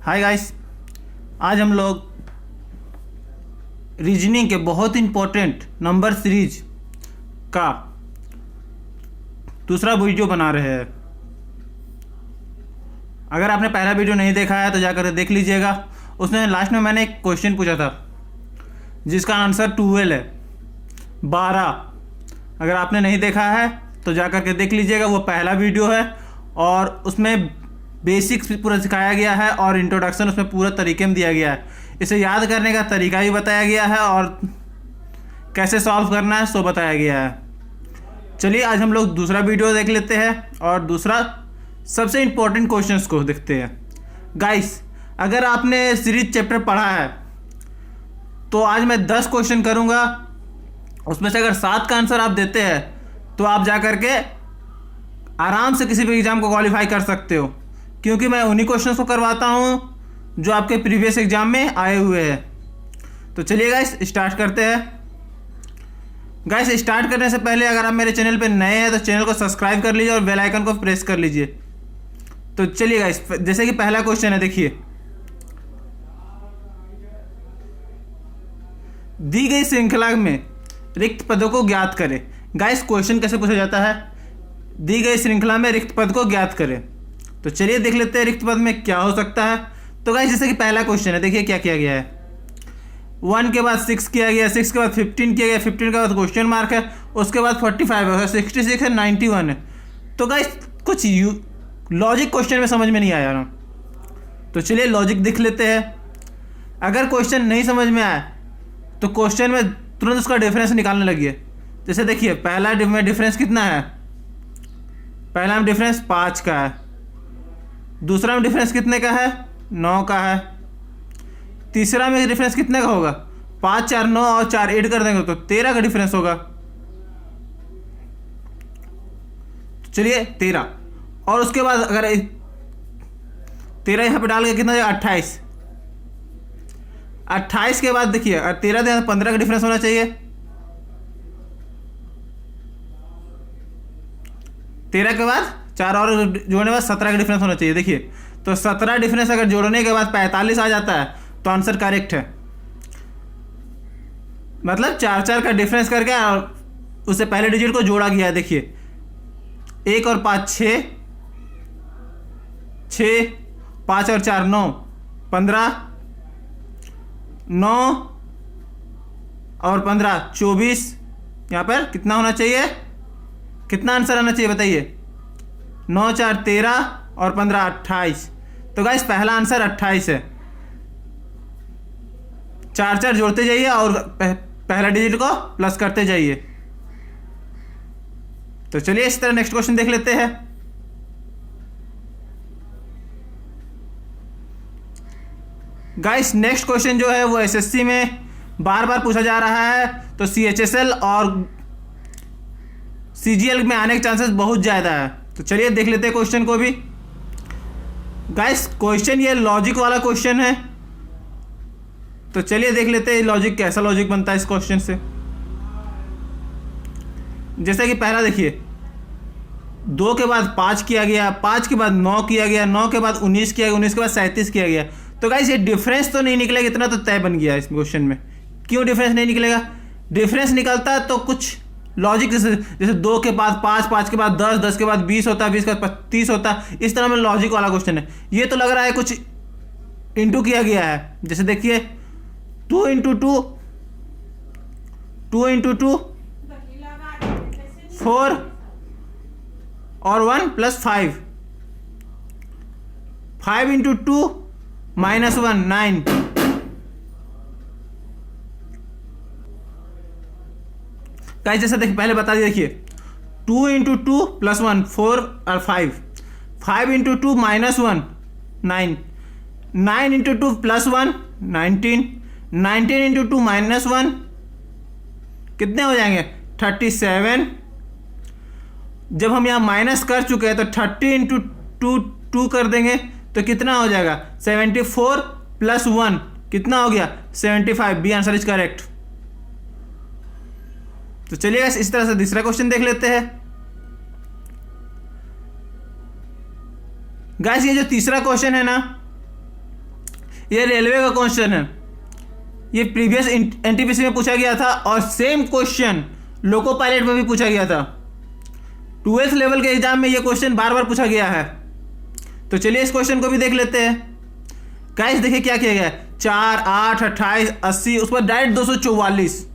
Hi guys, आज हम लोग रीजनिंग के बहुत इंपॉर्टेंट नंबर सीरीज का दूसरा वीडियो बना रहे हैं। अगर आपने पहला वीडियो नहीं देखा है तो जाकर देख लीजिएगा। उसमें लास्ट में मैंने एक क्वेश्चन पूछा था जिसका आंसर 12 है, 12। अगर आपने नहीं देखा है तो जाकर के देख लीजिएगा, वो पहला वीडियो है और उसमें बेसिक्स पूरा सिखाया गया है और इंट्रोडक्शन उसमें पूरा तरीके में दिया गया है। इसे याद करने का तरीका भी बताया गया है और कैसे सॉल्व करना है सो बताया गया है। चलिए आज हम लोग दूसरा वीडियो देख लेते हैं और दूसरा सबसे इम्पोर्टेंट क्वेश्चंस को देखते हैं। गाइस, अगर आपने सीरीज चैप्टर पढ़ा है तो आज मैं 10 क्वेश्चन करूँगा। उसमें से अगर 7 का आंसर आप देते हैं तो आप जा कर के आराम से किसी भी एग्ज़ाम को क्वालिफाई कर सकते हो, क्योंकि मैं उन्हीं क्वेश्चंस को करवाता हूँ जो आपके प्रीवियस एग्जाम में आए हुए हैं। तो चलिए गाइस स्टार्ट करते हैं। गाइस स्टार्ट करने से पहले अगर आप मेरे चैनल पे नए हैं तो चैनल को सब्सक्राइब कर लीजिए और बेल आइकन को प्रेस कर लीजिए। तो चलिए गाइस, जैसे कि पहला क्वेश्चन है, देखिए दी गई श्रृंखला में रिक्त पदों को ज्ञात करें। गाइस क्वेश्चन कैसे पूछा जाता है, दी गई श्रृंखला में रिक्त पद को ज्ञात करें। तो चलिए देख लेते हैं रिक्त पद में क्या हो सकता है। तो गाइस जैसे कि पहला क्वेश्चन है, देखिए क्या किया गया है। 1 के बाद 6 किया गया, 6 के बाद 15 किया गया, 15 के बाद क्वेश्चन मार्क है, उसके बाद 45 है, 66 है, 91 है। तो गाइस कुछ लॉजिक क्वेश्चन में समझ में नहीं आया ना, तो चलिए लॉजिक देख लेते हैं। अगर क्वेश्चन नहीं समझ में आया तो क्वेश्चन में तुरंत उसका डिफरेंस निकालने लगिए। जैसे देखिए पहला में डिफरेंस कितना है, पहला में डिफरेंस 5 का है, दूसरा में डिफरेंस कितने का है, 9 का है, तीसरा में डिफरेंस कितने का होगा, 5 4 9 और 4 ऐड कर देंगे तो 13 का डिफरेंस होगा। चलिए 13, और उसके बाद अगर 13 यहाँ पे डाल के कितना जाएगा, 28। 28 के बाद देखिए 13 से 15 का डिफरेंस होना चाहिए, 13 के बाद 4 और जोड़ने के बाद 17 का डिफरेंस होना चाहिए। देखिए तो 17 डिफरेंस अगर जोड़ने के बाद 45 आ जाता है तो आंसर करेक्ट है। मतलब 4 4 का डिफरेंस करके और उससे पहले डिजिट को जोड़ा गया है। देखिए 1 और 5 6, 6 5 और 4 9, 15, 9 और 15 24। यहाँ पर कितना होना चाहिए, कितना आंसर आना चाहिए बताइए, 9 4 13 और 15 28। तो गाइस पहला आंसर 28 है। 4 4 जोड़ते जाइए और पहला डिजिट को प्लस करते जाइए। तो चलिए इस तरह नेक्स्ट क्वेश्चन देख लेते हैं। गाइस नेक्स्ट क्वेश्चन जो है वो एसएससी में बार बार पूछा जा रहा है, तो सीएचएसएल और सीजीएल में आने के चांसेस बहुत ज़्यादा है। तो चलिए देख लेते हैं क्वेश्चन को भी। गाइस क्वेश्चन ये लॉजिक वाला क्वेश्चन है, तो चलिए देख लेते हैं लॉजिक कैसा लॉजिक बनता है इस क्वेश्चन से। जैसे कि पहला देखिए 2 के बाद 5 किया गया, 5 के बाद 9 किया गया, 9 के बाद 19 किया गया, 19 के बाद 37 किया गया। तो गाइस ये डिफरेंस तो नहीं निकलेगा, इतना तो तय बन गया इस क्वेश्चन में। क्यों डिफरेंस नहीं निकलेगा, डिफरेंस निकलता है तो कुछ लॉजिक जैसे 2 के बाद 5, 5 के बाद 10, 10 के बाद 20 होता है, 20 के बाद 30 होता है, इस तरह में लॉजिक वाला क्वेश्चन है। ये तो लग रहा है कुछ इंटू किया गया है। जैसे देखिए 2 × 2 2 × 2 4 और 1 + 5, 5 × 2 -1 9। गाइस जैसे देखिए पहले बता दिए, देखिए 2 × 2 + 1 4 और 5, 5 × 2 -1 9, 9 × 2 + 1 19, 19 × 2 -1 कितने हो जाएंगे, 37। जब हम यहाँ माइनस कर चुके हैं तो 30 × 2 2 कर देंगे तो कितना हो जाएगा, 74 + 1 कितना हो गया, 75। B answer is correct. तो चलिए इस तरह से दूसरा क्वेश्चन देख लेते हैं। गाइस ये जो तीसरा क्वेश्चन है ना, ये रेलवे का क्वेश्चन है, ये प्रीवियस एनटीपीसी में पूछा गया था और सेम क्वेश्चन लोको पायलट में भी पूछा गया था। 12th लेवल के एग्जाम में ये क्वेश्चन बार बार पूछा गया है। तो चलिए इस क्वेश्चन को भी देख लेते हैं। गाइस देखिए क्या किया गया है, 4, 8, 28, 80, उस पर डायरेक्ट 244।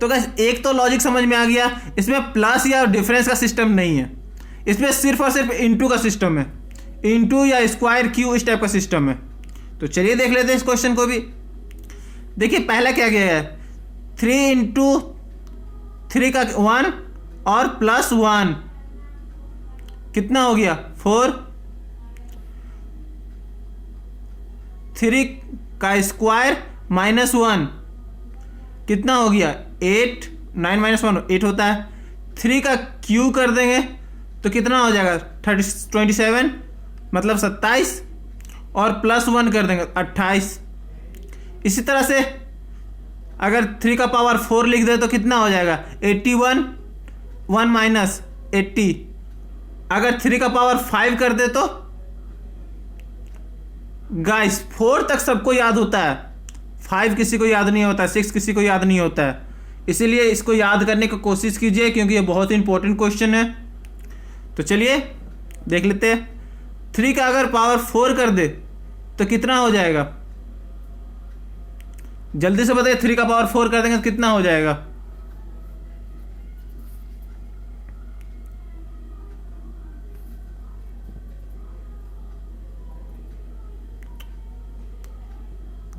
तो गाइस एक तो लॉजिक समझ में आ गया, इसमें प्लस या डिफरेंस का सिस्टम नहीं है, इसमें सिर्फ और सिर्फ इंटू का सिस्टम है, इंटू या स्क्वायर क्यू इस टाइप का सिस्टम है। तो चलिए देख लेते हैं इस क्वेश्चन को भी। देखिए पहला क्या गया है, 3 इंटू 3 का 1 और प्लस 1 कितना हो गया 4, 3 का स्क्वायर माइनस 1 कितना हो गया 8, 9 माइनस 1 8 होता है। 3 का क्यू कर देंगे तो कितना हो जाएगा 27 मतलब 27 और प्लस 1 कर देंगे 28। इसी तरह से अगर 3 का पावर 4 लिख दे तो कितना हो जाएगा 81, 1 माइनस 80। अगर 3 का पावर 5 कर दे तो गाइस 4 तक सबको याद होता है, 5 किसी को याद नहीं होता है, 6 किसी को याद नहीं होता है। इसीलिए इसको याद करने की कोशिश कीजिए क्योंकि ये बहुत ही इंपॉर्टेंट क्वेश्चन है। तो चलिए देख लेते हैं। 3 का अगर पावर 4 कर दे तो कितना हो जाएगा, जल्दी से बताइए। 3 का पावर 4 कर देंगे तो कितना हो जाएगा,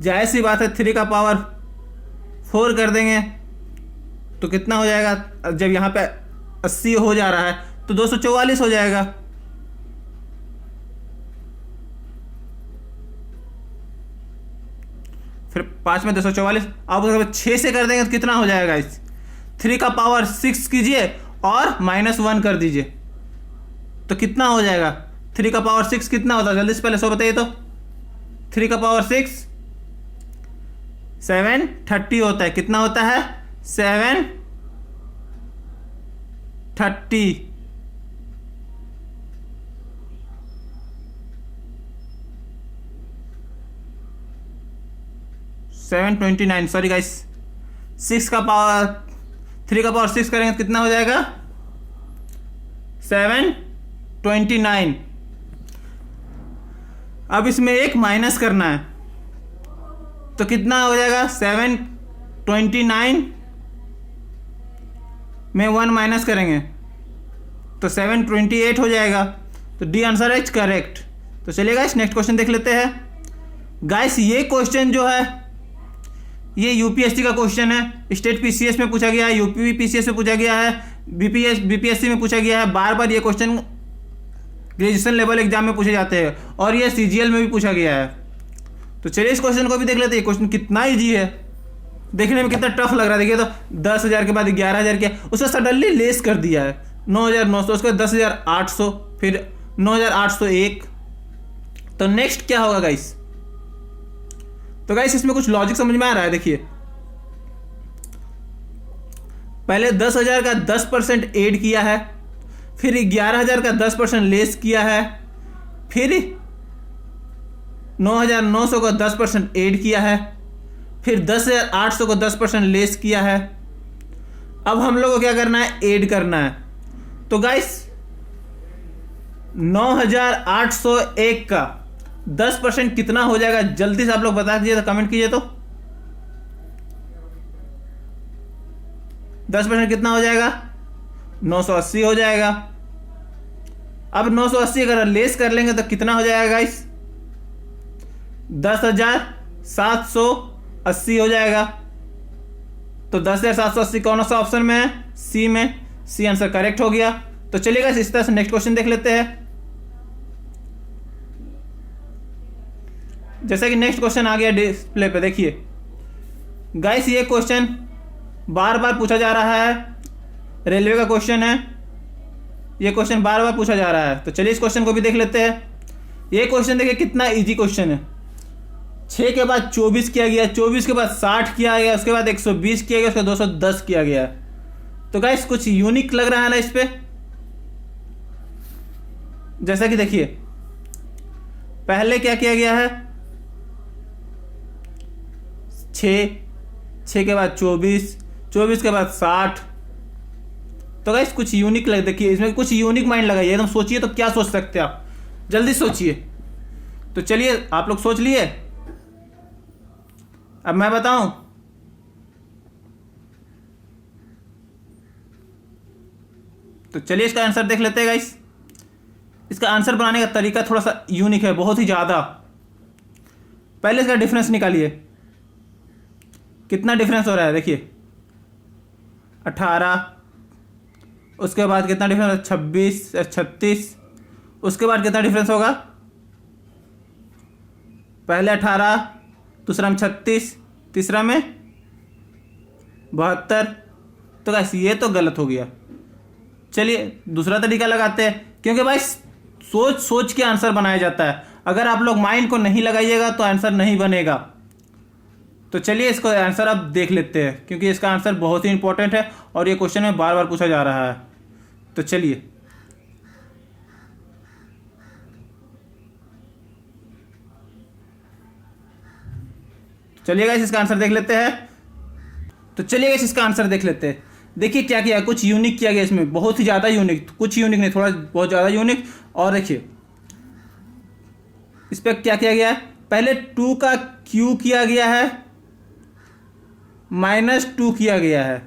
जाहिर सी बात है 3 का पावर 4 कर देंगे तो कितना हो जाएगा, जब यहाँ पे 80 हो जा रहा है तो 244 हो जाएगा। फिर 5 में 244, अब अगर 6 से कर देंगे तो कितना हो जाएगा इस 3 का पावर 6 कीजिए और -1 कर दीजिए तो कितना हो जाएगा। 3 का पावर 6 कितना होता है, जल्दी से पहले 100 बताइए तो। 3 का पावर 6 730 होता है, कितना होता है 730। 729 सॉरी गाइस। 6 का पावर 3 का पावर 6 करेंगे तो कितना हो जाएगा 729। अब इसमें एक माइनस करना है तो कितना हो जाएगा 729 में 1 माइनस करेंगे तो 728 हो जाएगा। तो डी आंसर इज करेक्ट। तो चलिए गाइस नेक्स्ट क्वेश्चन देख लेते हैं। गाइस ये क्वेश्चन जो है ये यूपीएससी का क्वेश्चन है, स्टेट पीसीएस में पूछा गया है, यूपी पीसीएस में पूछा गया है, बीपीएससी में पूछा गया है। बार बार ये क्वेश्चन ग्रेजुएशन लेवल एग्जाम में पूछे जाते हैं और ये सीजीएल में भी पूछा गया है। तो चलिए इस क्वेश्चन को भी देख लेते हैं। क्वेश्चन कितना ईजी है, देखने में कितना टफ लग रहा है। देखिए तो 10,000 के बाद 11,000 किया, उसका सडनली लेस कर दिया है 9,900, उसके 10,800, फिर 9,801। तो नेक्स्ट क्या होगा गाइस। तो गाइस इसमें कुछ लॉजिक समझ में आ रहा है। देखिए पहले 10,000 का 10% ऐड किया है, फिर 11,000 का 10% लेस किया है, फिर 9,900 का 10% ऐड किया है, फिर 10,800 को 10% लेस किया है। अब हम लोग को क्या करना है, ऐड करना है। तो गाइस 9,801 का 10% कितना हो जाएगा, जल्दी से आप लोग बता दीजिए, तो कमेंट कीजिए। तो 10% कितना हो जाएगा 980 हो जाएगा। अब 980 अगर लेस कर लेंगे तो कितना हो जाएगा गाइस 10,780 हो जाएगा। तो 10,780 कौन सा ऑप्शन में है, सी में। सी आंसर करेक्ट हो गया। तो चलिए गाइस इस तरह से नेक्स्ट क्वेश्चन देख लेते हैं। जैसा कि नेक्स्ट क्वेश्चन आ गया डिस्प्ले पे, देखिए गाइस ये क्वेश्चन बार बार पूछा जा रहा है, रेलवे का क्वेश्चन है, ये क्वेश्चन बार बार पूछा जा रहा है। तो चलिए इस क्वेश्चन को भी देख लेते हैं। ये क्वेश्चन देखिए कितना इजी क्वेश्चन है। 6 के बाद 24 किया गया, 24 के बाद 60 किया गया, उसके बाद 120 किया गया, उसके बाद 210 किया गया। तो गाइस कुछ यूनिक लग रहा है ना इस पे। जैसा कि देखिए पहले क्या किया गया है, 6 के बाद 24, 24 के बाद 60। तो गाइस कुछ यूनिक लग, देखिए इसमें कुछ यूनिक माइंड लगाइए, एकदम सोचिए तो क्या सोच सकते हैं आप, जल्दी सोचिए। तो चलिए आप लोग सोच लिए, अब मैं बताऊं। तो चलिए इसका आंसर देख लेते हैं गाइस। इसका आंसर बनाने का तरीका थोड़ा सा यूनिक है, बहुत ही ज़्यादा। पहले इसका डिफरेंस निकालिए, कितना डिफरेंस हो रहा है देखिए, 18, उसके बाद कितना डिफरेंस है 26, 36, उसके बाद कितना डिफरेंस होगा, पहले 18, दूसरा में 36, तीसरा में 72। तो गाइस ये तो गलत हो गया। चलिए दूसरा तरीका लगाते हैं, क्योंकि भाई सोच सोच के आंसर बनाया जाता है, अगर आप लोग माइंड को नहीं लगाइएगा तो आंसर नहीं बनेगा। तो चलिए इसको आंसर अब देख लेते हैं, क्योंकि इसका आंसर बहुत ही इंपॉर्टेंट है और ये क्वेश्चन में बार बार पूछा जा रहा है। तो चलिए गाइस इसका आंसर देख लेते हैं। तो चलिए गाइस इसका आंसर देख लेते हैं। देखिए क्या किया, कुछ यूनिक किया गया इसमें, बहुत ही ज़्यादा यूनिक, कुछ यूनिक नहीं, थोड़ा बहुत ज़्यादा यूनिक। और देखिए इस पर क्या किया गया है, पहले 2 का क्यू किया गया है, -2 किया गया है,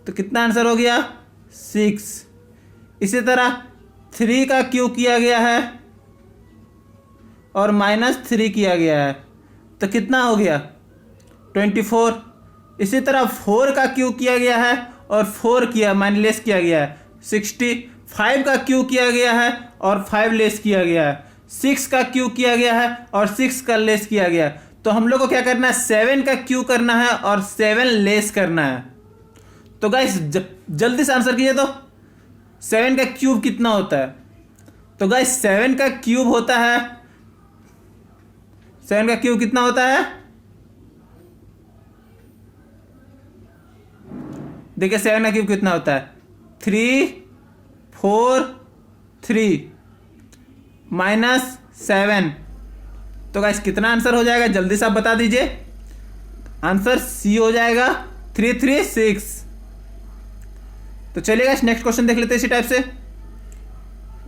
तो कितना आंसर हो गया 6। इसी तरह 3 का क्यू किया गया है और -3 किया गया है, तो कितना हो गया 24। इसी तरह 4 का क्यू किया गया है और 4 किया माइनस किया गया है 60। 5 का क्यू किया गया है और 5 लेस किया गया है। 6 का क्यू किया गया है और 6 का लेस किया गया है। तो हम लोग को क्या करना है, 7 का क्यू करना है और 7 लेस करना है। तो गाइस जल्दी से आंसर कीजिए। तो 7 का क्यूब कितना होता है, तो गाइस 7 का क्यूब होता है, 7 का क्यूब कितना होता है, देखिए 7 का क्यूब कितना होता है 3 4 3 -7। तो गाइस कितना आंसर हो जाएगा, जल्दी से आप बता दीजिए। आंसर सी हो जाएगा 336। तो चलिए गाइस नेक्स्ट क्वेश्चन देख लेते हैं इसी टाइप से।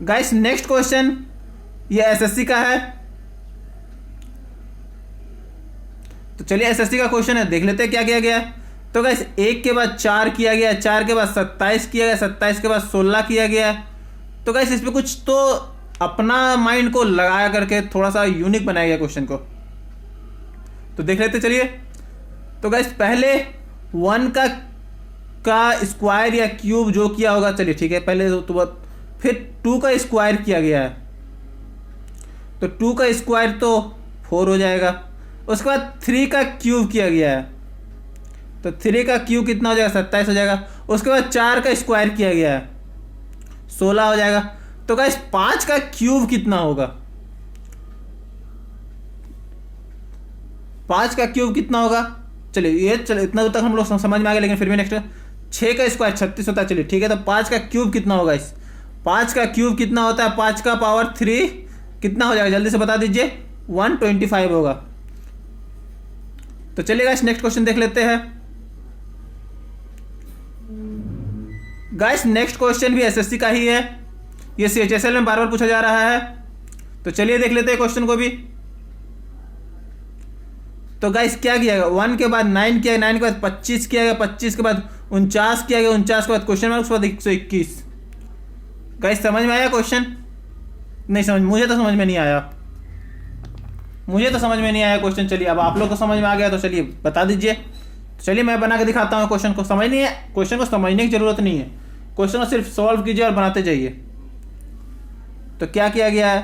गाइस नेक्स्ट क्वेश्चन ये एसएससी का है। तो चलिए एसएससी का क्वेश्चन है, देख लेते हैं क्या किया गया है। तो गाइस 1 के बाद 4 किया गया, 4 के बाद 27 किया गया, 27 के बाद 16 किया गया। तो गाइस इस पे कुछ तो अपना माइंड को लगाया करके थोड़ा सा यूनिक बनाया गया क्वेश्चन को। तो देख लेते चलिए। तो गाइस पहले 1 का स्क्वायर या क्यूब जो किया होगा, चलिए ठीक है, पहले तो फिर 2 का स्क्वायर किया गया है, तो 2 का स्क्वायर तो 4 हो जाएगा। उसके बाद 3 का क्यूब किया गया है, तो 3 का क्यूब कितना हो जाएगा 27 हो जाएगा। उसके बाद 4 का स्क्वायर किया गया है 16 हो जाएगा। तो गाइस 5 का क्यूब कितना होगा, 5 का क्यूब कितना होगा, चलिए ये इतना तक हम लोग समझ में आ गए, लेकिन फिर भी नेक्स्ट 6 का स्क्वायर 36 होता है। चलिए ठीक है, तो 5 का क्यूब कितना होगा, इस 5 का क्यूब कितना होता है, 5 का पावर 3 कितना हो जाएगा, जल्दी से बता दीजिए। 125 होगा। तो चलिए गाइस नेक्स्ट क्वेश्चन देख लेते हैं। गाइस नेक्स्ट क्वेश्चन भी एसएससी का ही है, ये सीएचएसएल में बार बार पूछा जा रहा है। तो चलिए देख लेते हैं क्वेश्चन को भी। तो गाइस क्या किया गया, 1 के बाद 9 किया गया, 9 के बाद 25 किया गया, 25 के बाद 49 किया गया, 49 के बाद क्वेश्चन मार्क, उसके बाद 121। गाइस समझ में आया क्वेश्चन, नहीं समझ, मुझे तो समझ में नहीं आया, मुझे तो समझ में नहीं आया क्वेश्चन। चलिए अब आप लोग को समझ में आ गया तो चलिए बता दीजिए। चलिए मैं बना के दिखाता हूँ क्वेश्चन को। समझ नहीं है, क्वेश्चन को समझने की जरूरत नहीं है, क्वेश्चन को सिर्फ सॉल्व कीजिए और बनाते जाइए। तो क्या किया गया है,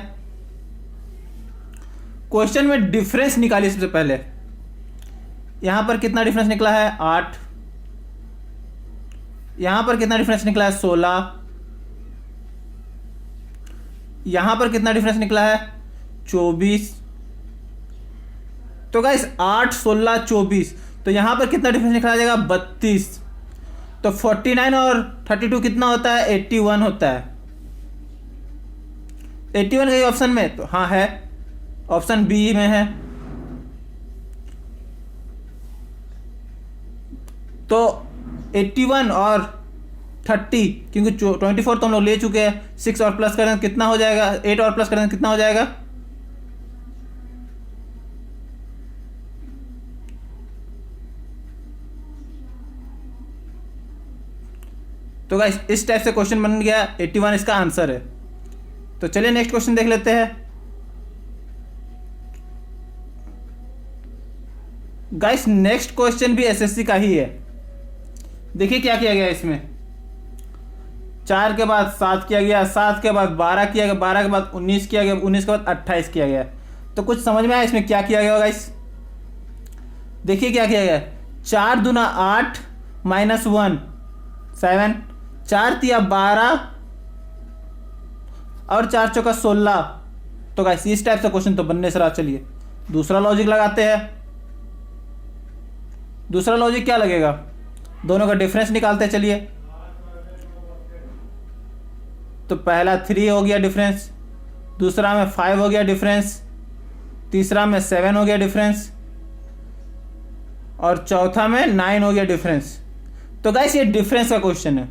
क्वेश्चन में डिफरेंस निकालिए सबसे पहले। यहां पर कितना डिफरेंस निकला है 8, यहां पर कितना डिफरेंस निकला है 16, यहां पर कितना डिफरेंस निकला है 24। तो गाइस 8 16 24, तो यहां पर कितना डिफरेंस निकला जाएगा 32। तो 49 और 32 कितना होता है 81 होता है। 81 कहीं ऑप्शन में, तो हाँ है, ऑप्शन बी में है। तो 81 और 30, क्योंकि 24 तो हम लोग ले चुके हैं, 6 और प्लस करें कितना हो जाएगा, 8 और प्लस करें कितना हो जाएगा, तो गाइस इस टाइप से क्वेश्चन बन गया, 81 इसका आंसर है। तो चलिए नेक्स्ट क्वेश्चन देख लेते हैं। गाइस नेक्स्ट क्वेश्चन भी एसएससी का ही है। देखिए क्या किया गया इसमें, 4 के बाद 7 किया गया, 7 के बाद 12 किया गया, 12 के बाद 19 किया गया, 19 के बाद 28 किया गया। तो कुछ समझ में आया इसमें क्या किया गया गाइस? देखिए क्या किया गया, 4 दूना 8 माइनस 1 7, 4 तिया 12 और 4 चौका 16। तो गाइस इस टाइप से क्वेश्चन तो बनने से रहा। चलिए दूसरा लॉजिक लगाते हैं। दूसरा लॉजिक क्या लगेगा, दोनों का डिफरेंस निकालते हैं। चलिए तो पहला 3 हो गया डिफरेंस, दूसरा में 5 हो गया डिफरेंस, तीसरा में 7 हो गया डिफरेंस और चौथा में 9 हो गया डिफरेंस। तो गाइस ये डिफरेंस का क्वेश्चन है।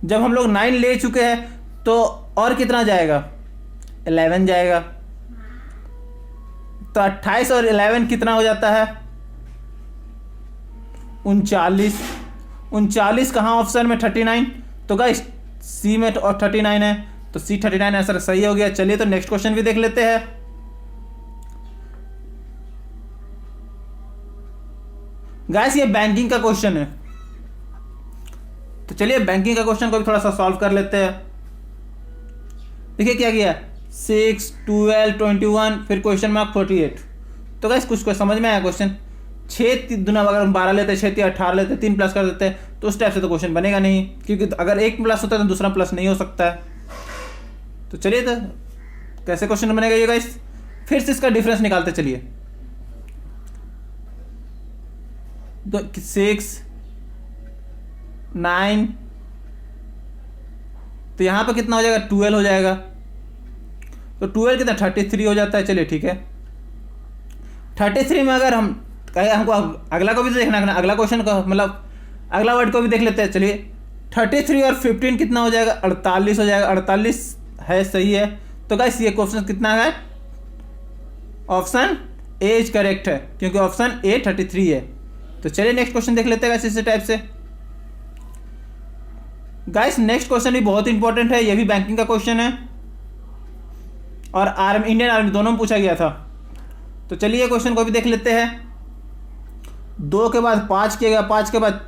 जब हम लोग 9 ले चुके हैं तो और कितना जाएगा, 11 जाएगा। तो 28 और 11 कितना हो जाता है, 39। 39 कहाँ ऑप्शन में, 39। तो गाइस सी में और 39 है, तो सी 39 आंसर सही हो गया। चलिए तो नेक्स्ट क्वेश्चन भी देख लेते हैं। गाइस ये बैंकिंग का क्वेश्चन है, तो चलिए बैंकिंग का क्वेश्चन को भी थोड़ा सा सॉल्व कर लेते हैं। देखिए क्या किया, 6 12 21 फिर क्वेश्चन मार्क 48। तो गाइस कुछ समझ में आया क्वेश्चन। 6 दूना अगर हम 12 लेते, 6 18 लेते, 3 प्लस कर देते तो उस टाइप से तो क्वेश्चन बनेगा नहीं, क्योंकि अगर एक प्लस होता है तो दूसरा प्लस नहीं हो सकता है। तो चलिए तो कैसे क्वेश्चन बनेगा ये गाइस, फिर से इसका डिफरेंस निकालते चलिए। 6 9, तो यहाँ पर कितना हो जाएगा, 12 हो जाएगा। तो 12 कितना, 33 हो जाता है। चलिए ठीक है, 33 में अगर हम कहे हमको अगला को भी तो देखना है, अगला क्वेश्चन का मतलब अगला वर्ड को भी देख लेते हैं। चलिए 33 और 15 कितना हो जाएगा, 48 हो जाएगा। 48 है, सही है। तो गाइस ये क्वेश्चन कितना है, ऑप्शन ए इज करेक्ट है, क्योंकि ऑप्शन ए 33 है। तो चलिए नेक्स्ट क्वेश्चन देख लेते हैं गाइस इसी टाइप से। गाइस नेक्स्ट क्वेश्चन भी बहुत इंपॉर्टेंट है, ये भी बैंकिंग का क्वेश्चन है और आर्मी, इंडियन आर्मी दोनों में पूछा गया था। तो चलिए क्वेश्चन को भी देख लेते हैं। 2 के बाद 5 किया गया, 5 के बाद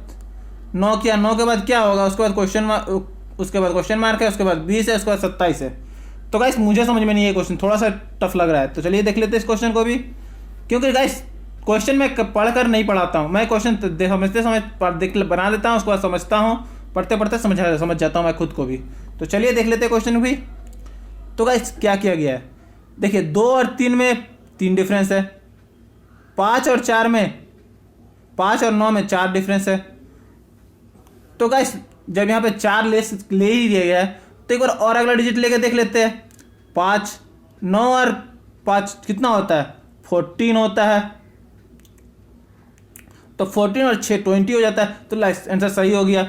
9 किया, 9 के बाद क्या होगा, उसके बाद क्वेश्चन मार्क, उसके बाद क्वेश्चन मार्क है, उसके बाद 20 है, उसके बाद 27 है। तो गाइस मुझे समझ में नहीं है क्वेश्चन, थोड़ा सा टफ लग रहा है। तो चलिए देख लेते हैं इस क्वेश्चन को भी, क्योंकि गाइस क्वेश्चन मैं पढ़कर नहीं पढ़ाता हूँ, मैं क्वेश्चन समझते समझ देख बना लेता हूँ, उसके बाद समझता हूँ, पढ़ते पढ़ते समझ जाता हूँ मैं खुद को भी। तो चलिए देख लेते हैं क्वेश्चन भी। तो गाइस क्या किया गया है, देखिए 2 और 3 में 3 डिफरेंस है, 5 और 4 में, 5 और 9 में 4 डिफरेंस है। तो गाइस जब यहाँ पे 4 ले ही दिया गया है तो एक बार और अगला डिजिट लेके देख लेते हैं। 5 9 और 5 कितना होता है, 14 होता है। तो 14 और 6 20 हो जाता है। तो आंसर सही हो गया,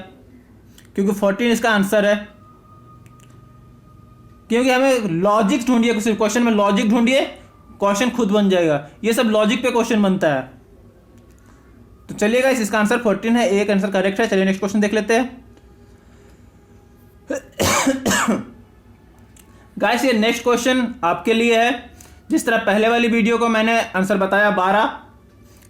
क्योंकि 14 इसका आंसर है। क्योंकि हमें लॉजिक ढूंढिए, क्वेश्चन में लॉजिक ढूंढिए, क्वेश्चन खुद बन जाएगा। ये सब लॉजिक पे क्वेश्चन बनता है। तो चलिए गाइस इसका आंसर 14 है, एक आंसर करेक्ट है। चलिए नेक्स्ट क्वेश्चन देख लेते हैं। गाइस ये नेक्स्ट क्वेश्चन आपके लिए है। जिस तरह पहले वाली वीडियो को मैंने आंसर बताया 12,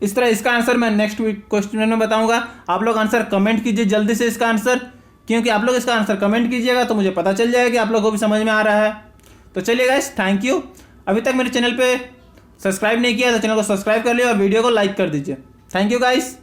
इस तरह इसका आंसर मैं नेक्स्ट क्वेश्चन में बताऊंगा। आप लोग आंसर कमेंट कीजिए जल्दी से इसका आंसर, क्योंकि आप लोग इसका आंसर कमेंट कीजिएगा तो मुझे पता चल जाएगा कि आप लोगों को भी समझ में आ रहा है। तो चलिए गाइस थैंक यू। अभी तक मेरे चैनल पे सब्सक्राइब नहीं किया तो चैनल को सब्सक्राइब कर लिया और वीडियो को लाइक कर दीजिए। Thank you guys.